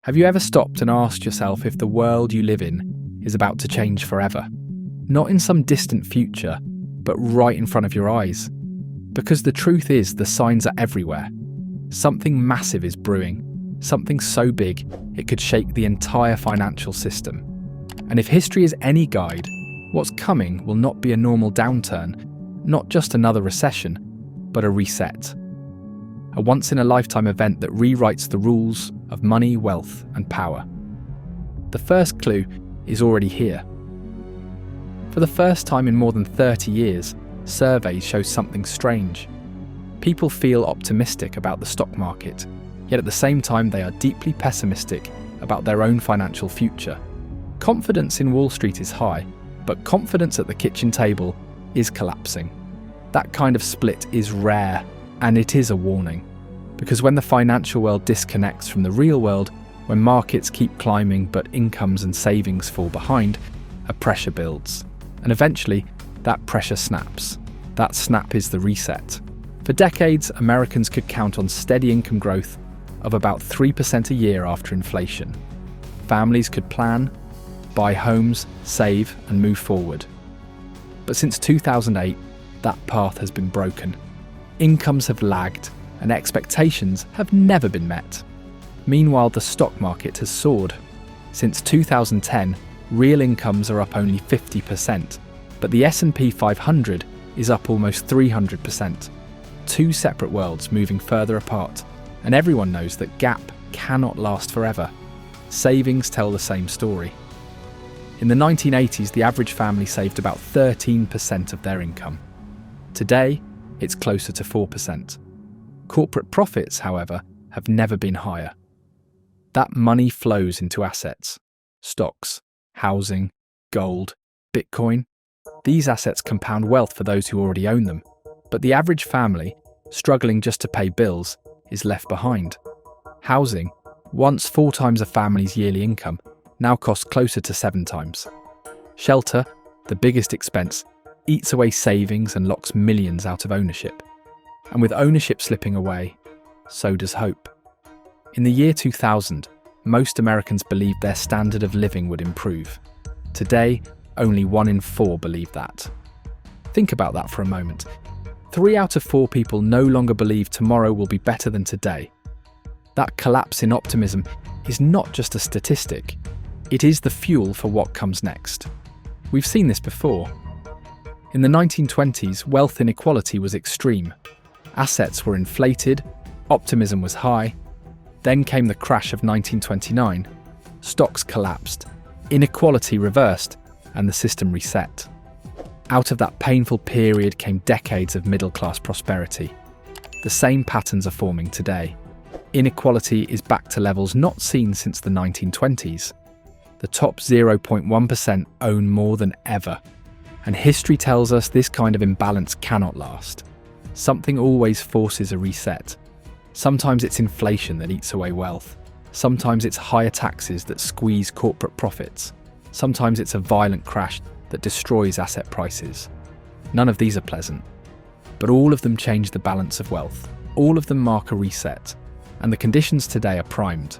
Have you ever stopped and asked yourself if the world you live in is about to change forever? Not in some distant future, but right in front of your eyes. Because the truth is, the signs are everywhere. Something massive is brewing, something so big it could shake the entire financial system. And if history is any guide, what's coming will not be a normal downturn, not just another recession, but a reset. A once-in-a-lifetime event that rewrites the rules of money, wealth, and power. The first clue is already here. For the first time in more than 30 years, surveys show something strange. People feel optimistic about the stock market, yet at the same time they are deeply pessimistic about their own financial future. Confidence in Wall Street is high, but confidence at the kitchen table is collapsing. That kind of split is rare, and it is a warning. Because when the financial world disconnects from the real world, when markets keep climbing but incomes and savings fall behind, a pressure builds. And eventually, that pressure snaps. That snap is the reset. For decades, Americans could count on steady income growth of about 3% a year after inflation. Families could plan, buy homes, save, and move forward. But since 2008, that path has been broken. Incomes have lagged, and expectations have never been met. Meanwhile, the stock market has soared. Since 2010, real incomes are up only 50%, but the S&P 500 is up almost 300%. Two separate worlds moving further apart, and everyone knows that gap cannot last forever. Savings tell the same story. In the 1980s, the average family saved about 13% of their income. Today, it's closer to 4%. Corporate profits, however, have never been higher. That money flows into assets, stocks, housing, gold, Bitcoin. These assets compound wealth for those who already own them, but the average family, struggling just to pay bills, is left behind. Housing, once 4 times a family's yearly income, now costs closer to 7 times. Shelter, the biggest expense, eats away savings and locks millions out of ownership. And with ownership slipping away, so does hope. In the year 2000, most Americans believed their standard of living would improve. Today, only 1 in 4 believe that. Think about that for a moment. 3 out of 4 people no longer believe tomorrow will be better than today. That collapse in optimism is not just a statistic, it is the fuel for what comes next. We've seen this before. In the 1920s, wealth inequality was extreme. Assets were inflated, optimism was high. Then came the crash of 1929. Stocks collapsed, inequality reversed, and the system reset. Out of that painful period came decades of middle-class prosperity. The same patterns are forming today. Inequality is back to levels not seen since the 1920s. The top 0.1% own more than ever. And history tells us this kind of imbalance cannot last. Something always forces a reset. Sometimes it's inflation that eats away wealth. Sometimes it's higher taxes that squeeze corporate profits. Sometimes it's a violent crash that destroys asset prices. None of these are pleasant. But all of them change the balance of wealth. All of them mark a reset. And the conditions today are primed.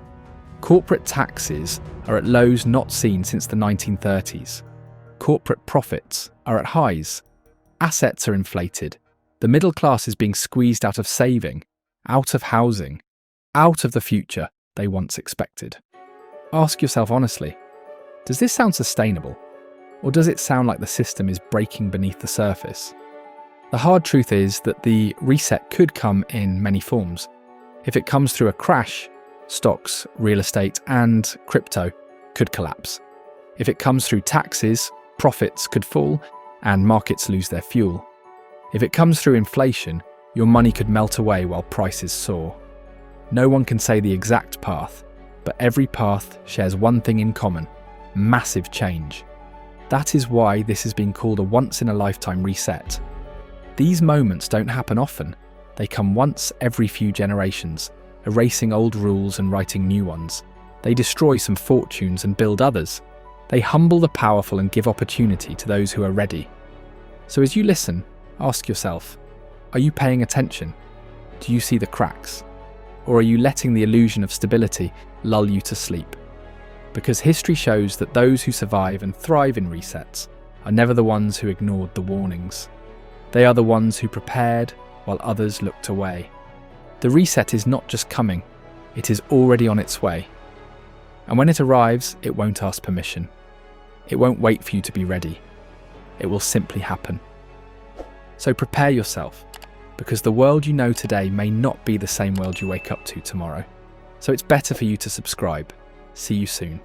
Corporate taxes are at lows not seen since the 1930s. Corporate profits are at highs. Assets are inflated. The middle class is being squeezed out of saving, out of housing, out of the future they once expected. Ask yourself honestly, does this sound sustainable? Or does it sound like the system is breaking beneath the surface? The hard truth is that the reset could come in many forms. If it comes through a crash, stocks, real estate, and crypto could collapse. If it comes through taxes, profits could fall, and markets lose their fuel. If it comes through inflation, your money could melt away while prices soar. No one can say the exact path, but every path shares one thing in common: massive change. That is why this has been called a once-in-a-lifetime reset. These moments don't happen often. They come once every few generations, erasing old rules and writing new ones. They destroy some fortunes and build others. They humble the powerful and give opportunity to those who are ready. So as you listen, ask yourself, are you paying attention? Do you see the cracks? Or are you letting the illusion of stability lull you to sleep. Because history shows that those who survive and thrive in resets are never the ones who ignored the warnings. They are the ones who prepared while others looked away. The reset is not just coming, it is already on its way. And when it arrives, it won't ask permission. It won't wait for you to be ready. It will simply happen. So prepare yourself, because the world you know today may not be the same world you wake up to tomorrow. So it's better for you to subscribe. See you soon.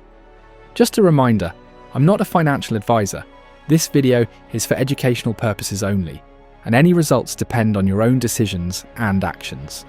Just a reminder, I'm not a financial advisor. This video is for educational purposes only, and any results depend on your own decisions and actions.